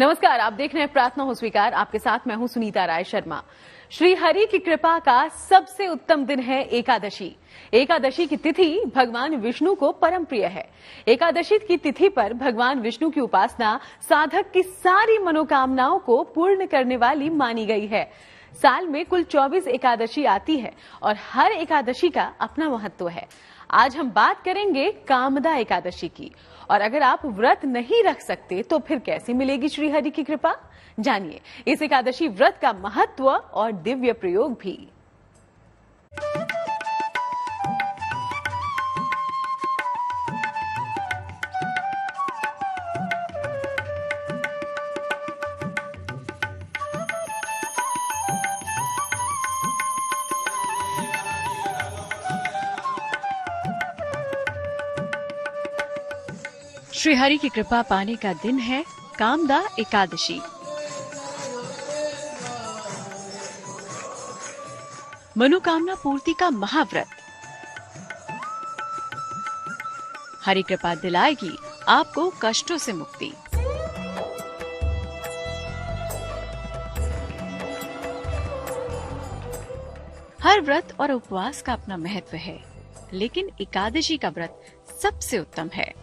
नमस्कार, आप देख रहे हैं प्रार्थना हो स्वीकार। आपके साथ मैं हूं सुनीता राय शर्मा। श्री हरि की कृपा का सबसे उत्तम दिन है एकादशी। एकादशी की तिथि भगवान विष्णु को परम प्रिय है। एकादशी की तिथि पर भगवान विष्णु की उपासना साधक की सारी मनोकामनाओं को पूर्ण करने वाली मानी गई है। साल में कुल 24 एकादशी आती है और हर एकादशी का अपना महत्व है। आज हम बात करेंगे कामदा एकादशी की। और अगर आप व्रत नहीं रख सकते तो फिर कैसे मिलेगी श्रीहरि की कृपा? जानिए इस एकादशी व्रत का महत्व और दिव्य प्रयोग भी। श्रीहरि की कृपा पाने का दिन है कामदा एकादशी। मनोकामना पूर्ति का महाव्रत। हरि कृपा दिलाएगी आपको कष्टों से मुक्ति। हर व्रत और उपवास का अपना महत्व है, लेकिन एकादशी का व्रत सबसे उत्तम है।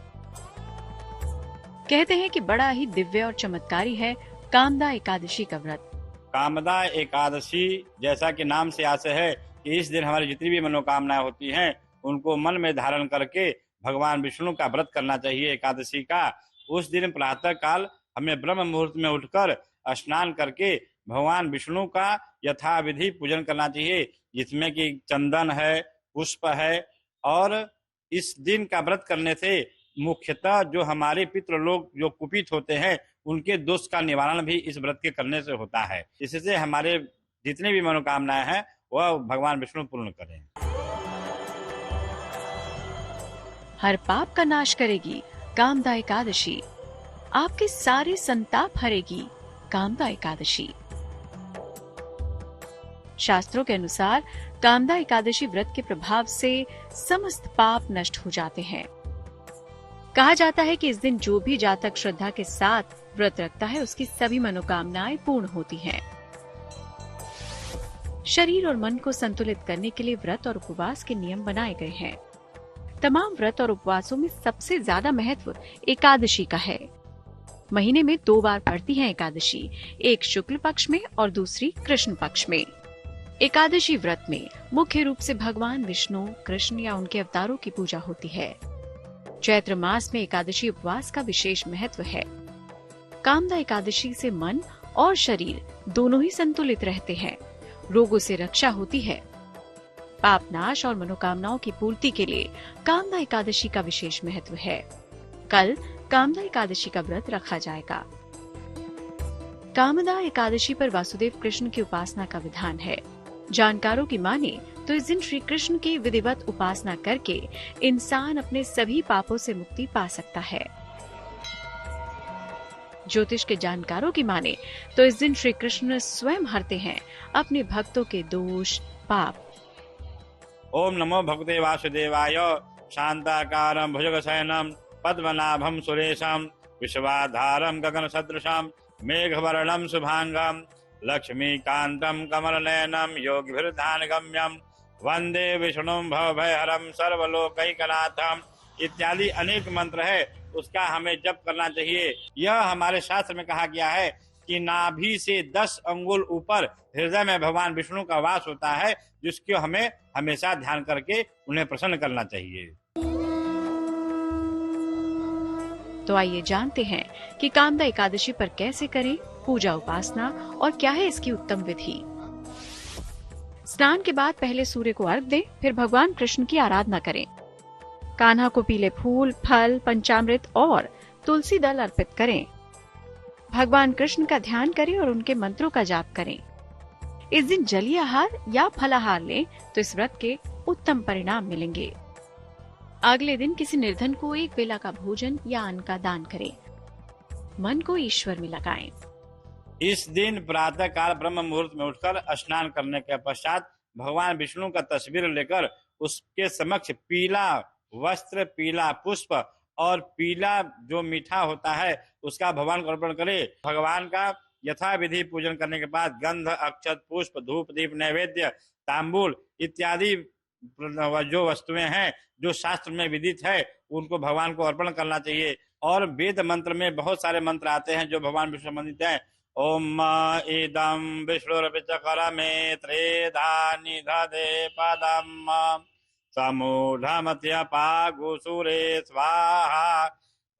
कहते हैं कि बड़ा ही दिव्य और चमत्कारी है कामदा एकादशी का व्रत। कामदा एकादशी जैसा कि नाम से आशय है कि इस दिन हमारी जितनी भी मनोकामनाएं होती हैं उनको मन में धारण करके भगवान विष्णु का व्रत करना चाहिए। एकादशी का उस दिन प्रातः काल हमें ब्रह्म मुहूर्त में उठकर स्नान करके भगवान विष्णु का यथाविधि पूजन करना चाहिए, जिसमें कि चंदन है, पुष्प है। और इस दिन का व्रत करने से मुख्यतः जो हमारे पितृ लोग जो कुपित होते हैं उनके दोष का निवारण भी इस व्रत के करने से होता है। इससे हमारे जितने भी मनोकामनाएं हैं वह भगवान विष्णु पूर्ण करें। हर पाप का नाश करेगी कामदा एकादशी। आपके सारे संताप हरेगी कामदा एकादशी। शास्त्रों के अनुसार कामदा एकादशी व्रत के प्रभाव से समस्त पाप नष्ट हो जाते हैं। कहा जाता है कि इस दिन जो भी जातक श्रद्धा के साथ व्रत रखता है उसकी सभी मनोकामनाएं पूर्ण होती हैं। शरीर और मन को संतुलित करने के लिए व्रत और उपवास के नियम बनाए गए हैं। तमाम व्रत और उपवासों में सबसे ज्यादा महत्व एकादशी का है। महीने में 2 बार पड़ती है एकादशी, एक शुक्ल पक्ष में और दूसरी कृष्ण पक्ष में। एकादशी व्रत में मुख्य रूप से भगवान विष्णु, कृष्ण या उनके अवतारों की पूजा होती है। चैत्र मास में एकादशी उपवास का विशेष महत्व है। कामदा एकादशी से मन और शरीर दोनों ही संतुलित रहते हैं, रोगों से रक्षा होती है। पाप नाश और मनोकामनाओं की पूर्ति के लिए कामदा एकादशी का विशेष महत्व है। कल कामदा एकादशी का व्रत रखा जाएगा। कामदा एकादशी पर वासुदेव कृष्ण की उपासना का विधान है। जानकारों की माने तो इस दिन श्री कृष्ण की विधिवत उपासना करके इंसान अपने सभी पापों से मुक्ति पा सकता है। ज्योतिष के जानकारों की माने तो इस दिन श्री कृष्ण स्वयं हरते हैं अपने भक्तों के दोष, पाप। ओम नमो भगवते वासुदेवाय। शांताकारं भुजगशयनं पद्मनाभं सुरेशं विश्वाधारं गगन सदृशं मेघवर्णं शुभांगं लक्ष्मीकांतं कमलनयनं योगिभिर्ध्यानगम्यं वंदे विष्णुं भवभयहरं सर्वलोकैकनाथं इत्यादि अनेक मंत्र है, उसका हमें जप करना चाहिए। यह हमारे शास्त्र में कहा गया है कि नाभि से 10 अंगुल ऊपर हृदय में भगवान विष्णु का वास होता है, जिसको हमें हमेशा ध्यान करके उन्हें प्रसन्न करना चाहिए। तो आइए जानते हैं कि कामदा एकादशी पर कैसे करें पूजा उपासना और क्या है इसकी उत्तम विधि। स्नान के बाद पहले सूर्य को अर्घ दें, फिर भगवान कृष्ण की आराधना करें। कान्हा को पीले फूल, फल, पंचामृत और तुलसी दल अर्पित करें। भगवान कृष्ण का ध्यान करें और उनके मंत्रों का जाप करें। इस दिन जलीय आहार या फलाहार लें तो इस व्रत के उत्तम परिणाम मिलेंगे। अगले दिन किसी निर्धन को एक बेला का भोजन या अन्न का दान करें। मन को ईश्वर में लगाएं। इस दिन प्रातः काल ब्रह्म मुहूर्त में उठकर स्नान करने के पश्चात भगवान विष्णु का तस्वीर लेकर उसके समक्ष पीला वस्त्र, पीला पुष्प और पीला जो मीठा होता है उसका भगवान को अर्पण करें। भगवान का यथा विधि पूजन करने के बाद गंध, अक्षत, पुष्प, धूप, दीप, नैवेद्य, तांबूल इत्यादि जो वस्तुएं हैं जो शास्त्र में विदित है उनको भगवान को अर्पण करना चाहिए। और वेद मंत्र में बहुत सारे मंत्र आते हैं जो भगवान विष्णु संबंधित हैं। ओम इदं विष्णुर्विचकरमे त्रेधा निधदे पदम समूढ़मत्यपागुसुरे स्वाहा।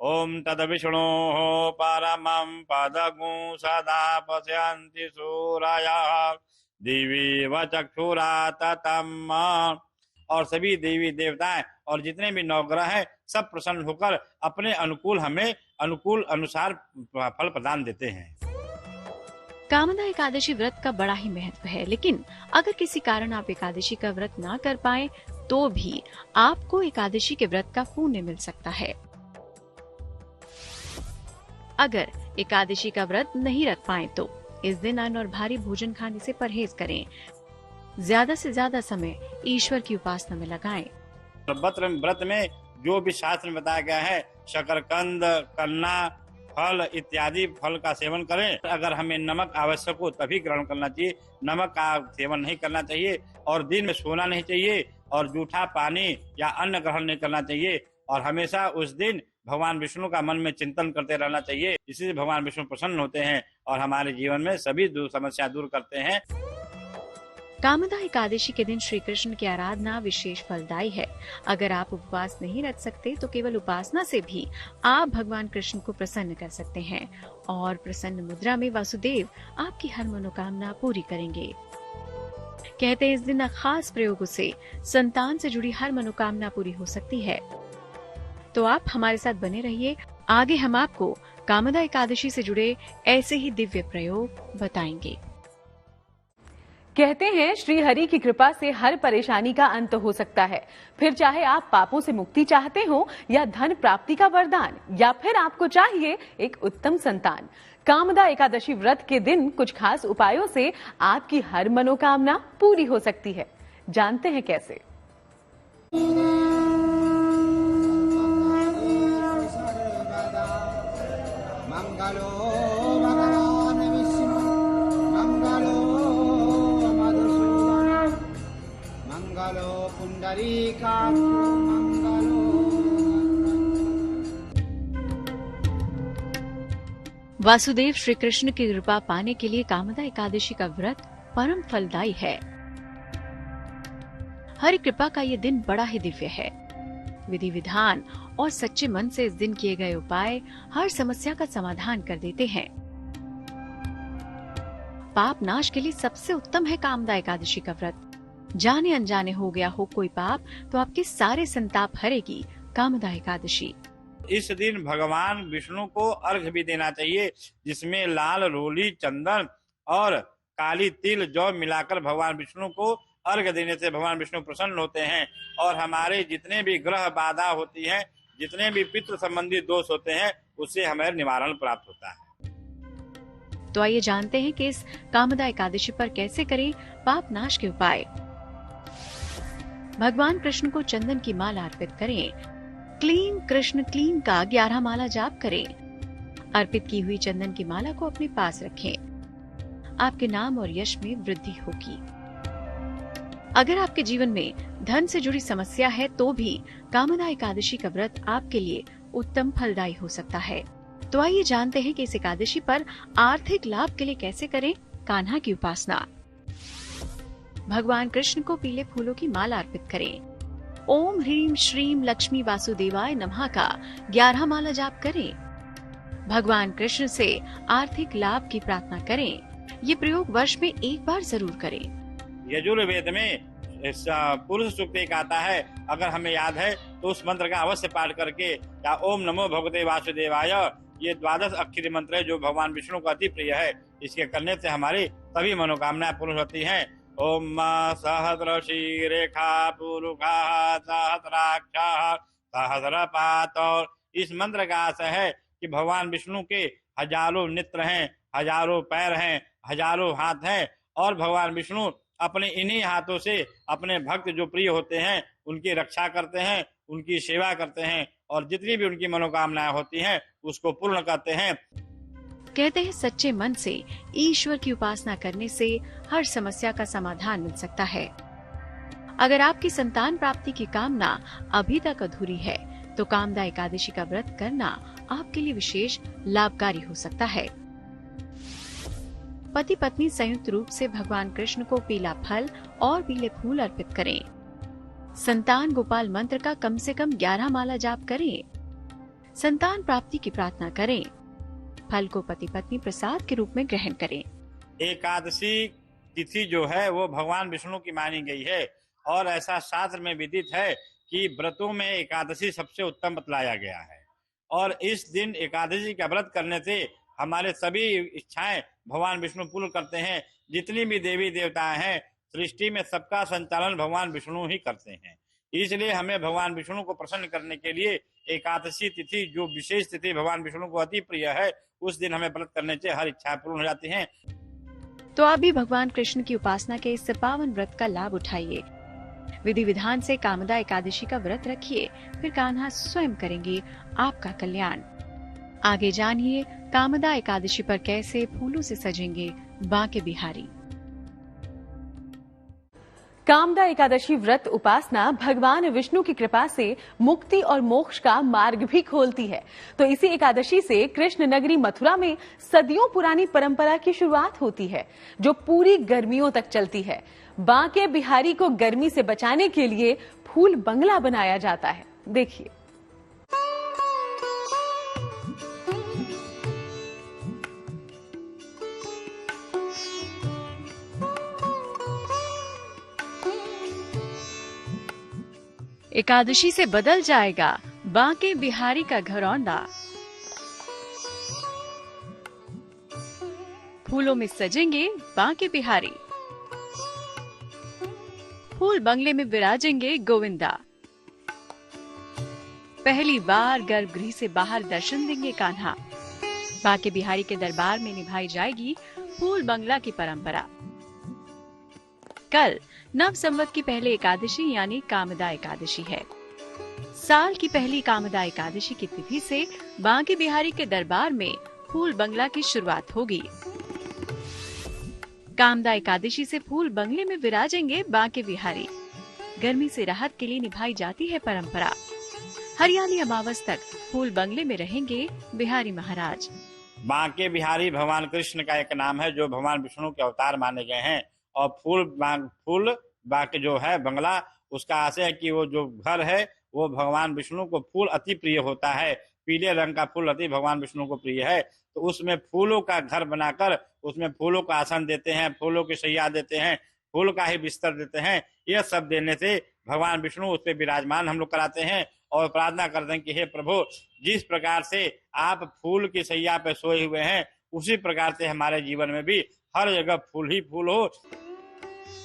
ओम तद विष्णोः परमं पदगुं सदा पश्यन्ति सूरयः दिवि चक्षुरा ततम। और सभी देवी देवताएं और जितने भी नवग्रह हैं सब प्रसन्न होकर अपने अनुकूल हमें अनुकूल अनुसार फल प्रदान देते हैं। कामदा एकादशी व्रत का बड़ा ही महत्व है, लेकिन अगर किसी कारण आप एकादशी का व्रत ना कर पाए तो भी आपको एकादशी के व्रत का पुण्य मिल सकता है। अगर एकादशी का व्रत नहीं रख पाए तो इस दिन अन्न और भारी भोजन खाने से परहेज करें। ज्यादा से ज्यादा समय ईश्वर की उपासना में लगाएं। व्रत में जो भी शास्त्र में बताया गया है शकरकंद, कन्ना, फल इत्यादि फल का सेवन करें। अगर हमें नमक आवश्यक हो तभी ग्रहण करना चाहिए, नमक का सेवन नहीं करना चाहिए। और दिन में सोना नहीं चाहिए और जूठा पानी या अन्न ग्रहण नहीं करना चाहिए। और हमेशा उस दिन भगवान विष्णु का मन में चिंतन करते रहना चाहिए। इसी भगवान विष्णु प्रसन्न होते हैं और हमारे जीवन में सभी समस्या दूर करते हैं। कामदा एकादशी के दिन श्री कृष्ण की आराधना विशेष फलदायी है। अगर आप उपवास नहीं रख सकते तो केवल उपासना से भी आप भगवान कृष्ण को प्रसन्न कर सकते हैं और प्रसन्न मुद्रा में वासुदेव आपकी हर मनोकामना पूरी करेंगे। कहते हैं इस दिन खास प्रयोगों से संतान से जुड़ी हर मनोकामना पूरी हो सकती है। तो आप हमारे साथ बने रहिए, आगे हम आपको कामदा एकादशी से जुड़े ऐसे ही दिव्य प्रयोग बताएंगे। कहते हैं श्री हरि की कृपा से हर परेशानी का अंत हो सकता है। फिर चाहे आप पापों से मुक्ति चाहते हो या धन प्राप्ति का वरदान या फिर आपको चाहिए एक उत्तम संतान, कामदा एकादशी व्रत के दिन कुछ खास उपायों से आपकी हर मनोकामना पूरी हो सकती है। जानते हैं कैसे? वासुदेव श्री कृष्ण की कृपा पाने के लिए कामदा एकादशी का व्रत परम फलदायी है। हरि कृपा का ये दिन बड़ा ही दिव्य है। विधि विधान और सच्चे मन से इस दिन किए गए उपाय हर समस्या का समाधान कर देते हैं। पाप नाश के लिए सबसे उत्तम है कामदा एकादशी का व्रत। जाने अनजाने हो गया हो कोई पाप तो आपके सारे संताप हरेगी कामदा एकादशी। इस दिन भगवान विष्णु को अर्घ्य भी देना चाहिए, जिसमें लाल रोली, चंदन और काली तिल, जौ मिलाकर भगवान विष्णु को अर्घ्य देने से भगवान विष्णु प्रसन्न होते हैं और हमारे जितने भी ग्रह बाधा होती है, जितने भी पितृ संबंधी दोष होते हैं, उससे हमें निवारण प्राप्त होता है। तो आइए जानते हैं कि इस कामदा एकादशी पर कैसे करें पाप नाश के उपाय। भगवान कृष्ण को चंदन की माला अर्पित करें। क्लीं कृष्ण क्लीं का 11 माला जाप करें। अर्पित की हुई चंदन की माला को अपने पास रखें। आपके नाम और यश में वृद्धि होगी। अगर आपके जीवन में धन से जुड़ी समस्या है तो भी कामदा एकादशी का व्रत आपके लिए उत्तम फलदायी हो सकता है। तो आइए जानते हैं कि इस एकादशी पर आर्थिक लाभ के लिए कैसे करें कान्हा की उपासना। भगवान कृष्ण को पीले फूलों की माला अर्पित करें। ओम ह्रीम श्रीम लक्ष्मी वासुदेवाय नमः का 11 माला जाप करें। भगवान कृष्ण से आर्थिक लाभ की प्रार्थना करें। ये प्रयोग वर्ष में एक बार जरूर करें। यजुर्वेद में पुरुष सूक्त एक आता है, अगर हमें याद है तो उस मंत्र का अवश्य पाठ करके या ओम नमो भगवते वासुदेवाय, ये 12 अक्षरी मंत्र है जो भगवान विष्णु को अति प्रिय है। इसके करने से हमारी सभी मनोकामनाएं पूर्ण होती हैं। ओम सहस्रशीरेखा पुरुषा सहस्राक्षः सहस्रपात। और इस मंत्र का आशय है कि भगवान विष्णु के हजारों नेत्र हैं, हजारों पैर हैं, हजारों हाथ हैं और भगवान विष्णु अपने इन्हीं हाथों से अपने भक्त जो प्रिय होते हैं उनकी रक्षा करते हैं, उनकी सेवा करते हैं और जितनी भी उनकी मनोकामनाएं होती हैं उसको पूर्ण करते हैं। कहते हैं सच्चे मन से ईश्वर की उपासना करने से हर समस्या का समाधान मिल सकता है। अगर आपकी संतान प्राप्ति की कामना अभी तक अधूरी है तो कामदा एकादशी का व्रत करना आपके लिए विशेष लाभकारी हो सकता है। पति पत्नी संयुक्त रूप से भगवान कृष्ण को पीला फल और पीले फूल अर्पित करें। संतान गोपाल मंत्र का कम से कम 11 माला जाप करें। संतान प्राप्ति की प्रार्थना करें। फल को पति पत्नी प्रसाद के रूप में ग्रहण करें। एकादशी तिथि जो है वो भगवान विष्णु की मानी गई है और ऐसा शास्त्र में विदित है कि व्रतों में एकादशी सबसे उत्तम बतलाया गया है और इस दिन एकादशी का व्रत करने से हमारे सभी इच्छाएं भगवान विष्णु पूर्ण करते हैं। जितनी भी देवी देवता हैं सृष्टि में सबका संचालन भगवान विष्णु ही करते हैं। इसलिए हमें भगवान विष्णु को प्रसन्न करने के लिए एकादशी तिथि जो विशेष तिथि भगवान विष्णु को अति प्रिय है उस दिन हमें व्रत करने से हर इच्छा पूर्ण हो जाती हैं। तो आप भी भगवान कृष्ण की उपासना के इस पावन व्रत का लाभ उठाइए। विधि विधान से कामदा एकादशी का व्रत रखिए, फिर कान्हा स्वयं करेंगे आपका कल्याण। आगे जानिए कामदा एकादशी पर कैसे फूलों से सजेंगे बांके बिहारी। कामदा एकादशी व्रत उपासना भगवान विष्णु की कृपा से मुक्ति और मोक्ष का मार्ग भी खोलती है। तो इसी एकादशी से कृष्ण नगरी मथुरा में सदियों पुरानी परंपरा की शुरुआत होती है जो पूरी गर्मियों तक चलती है। बांके बिहारी को गर्मी से बचाने के लिए फूल बंगला बनाया जाता है। देखिए। एकादशी से बदल जाएगा बांके बिहारी का घरौंदा। फूलों में सजेंगे बांके बिहारी। फूल बंगले में विराजेंगे गोविंदा। पहली बार गर्भगृह से बाहर दर्शन देंगे कान्हा। बांके बिहारी के दरबार में निभाई जाएगी फूल बंगला की परंपरा। कल नव संवत की पहली एकादशी यानी कामदा एकादशी है। साल की पहली कामदा एकादशी की तिथि से बांके बिहारी के दरबार में फूल बंगला की शुरुआत होगी। कामदा एकादशी से फूल बंगले में विराजेंगे बांके बिहारी। गर्मी से राहत के लिए निभाई जाती है परंपरा। हरियाली अमावस तक फूल बंगले में रहेंगे बिहारी महाराज। बांके बिहारी भगवान कृष्ण का एक नाम है जो भगवान विष्णु के अवतार माने गए हैं और फूल बांके जो है बंगला उसका आशय है कि वो जो घर है वो भगवान विष्णु को फूल अति प्रिय होता है। पीले रंग का फूल अति भगवान विष्णु को प्रिय है तो उसमें फूलों का घर बनाकर उसमें फूलों का आसन देते हैं, फूलों की शैया देते हैं, फूल का ही बिस्तर देते हैं। यह सब देने से भगवान विष्णु उस पर विराजमान हम लोग कराते हैं और प्रार्थना करते हैं कि हे प्रभु जिस प्रकार से आप फूल की शैया पे सोए हुए हैं उसी प्रकार से हमारे जीवन में भी हर जगह फूल ही फूल हो।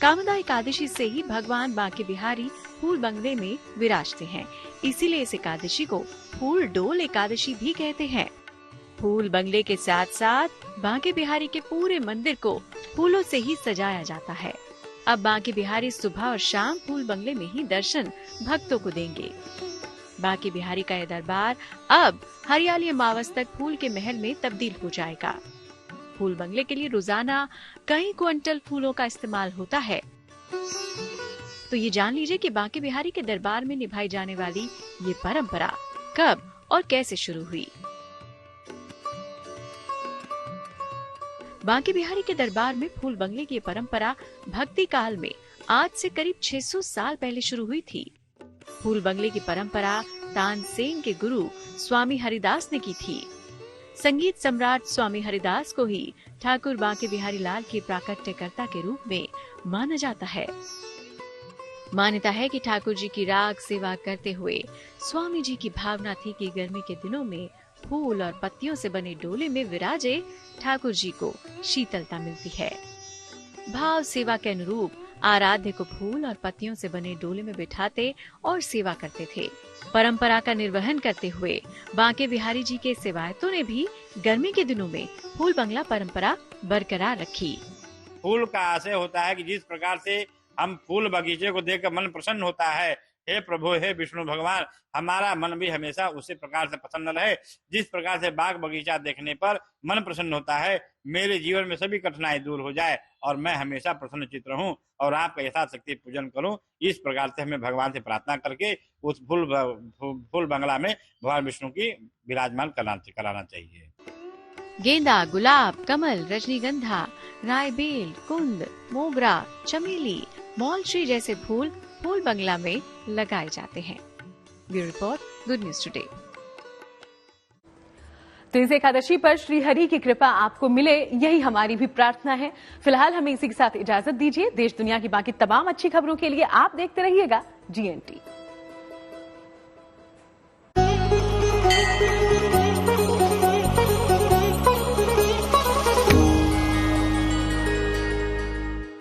कामदा एकादशी से ही भगवान बांके बिहारी फूल बंगले में विराजते हैं। इसीलिए इस एकादशी को फूल डोल एकादशी भी कहते हैं। फूल बंगले के साथ साथ बांके बिहारी के पूरे मंदिर को फूलों से ही सजाया जाता है। अब बांके बिहारी सुबह और शाम फूल बंगले में ही दर्शन भक्तों को देंगे। बांके बिहारी का यह दरबार अब हरियाली अमावस तक फूल के महल में तब्दील हो जाएगा। फूल बंगले के लिए रोजाना कई क्विंटल फूलों का इस्तेमाल होता है। तो ये जान लीजिए कि बांके बिहारी के दरबार में निभाई जाने वाली ये परंपरा कब और कैसे शुरू हुई। बांके बिहारी के दरबार में फूल बंगले की परंपरा भक्ति काल में आज से करीब 600 साल पहले शुरू हुई थी। फूल बंगले की परंपरा तानसेन के गुरु स्वामी हरिदास ने की थी। संगीत सम्राट स्वामी हरिदास को ही ठाकुर बांके बिहारी लाल के प्राकट्यकर्ता के रूप में माना जाता है। मान्यता है कि ठाकुर जी की राग सेवा करते हुए स्वामी जी की भावना थी कि गर्मी के दिनों में फूल और पत्तियों से बने डोले में विराजे ठाकुर जी को शीतलता मिलती है। भाव सेवा के अनुरूप आराध्य को फूल और पत्तियों से बने डोले में बिठाते और सेवा करते थे। परंपरा का निर्वहन करते हुए बांके बिहारी जी के सेवायतों ने भी गर्मी के दिनों में फूल बंगला परंपरा बरकरार रखी। फूल का आशय होता है कि जिस प्रकार से हम फूल बगीचे को देखकर मन प्रसन्न होता है हे प्रभु, हे विष्णु भगवान, हमारा मन भी हमेशा उसी प्रकार से प्रसन्न रहे जिस प्रकार से बाग बगीचा देखने पर मन प्रसन्न होता है। मेरे जीवन में सभी कठिनाई दूर हो जाए और मैं हमेशा प्रसन्न चित्त रहूं और आपका यथाशक्ति पूजन करूं। इस प्रकार से हमें भगवान से प्रार्थना करके उस फूल बंगला में भगवान विष्णु की विराजमान कराना चाहिए। गेंदा, गुलाब, कमल, रजनीगंधा, रायबेल, कुंद, मोगरा, चमेली, मॉलट्री जैसे फूल फूल बंगला में लगाए जाते हैं। Bureau report, good news today. तो इस एकादशी पर श्री हरि की कृपा आपको मिले, यही हमारी भी प्रार्थना है। फिलहाल हमें इसी के साथ इजाजत दीजिए। देश दुनिया की बाकी तमाम अच्छी खबरों के लिए आप देखते रहिएगा GNT।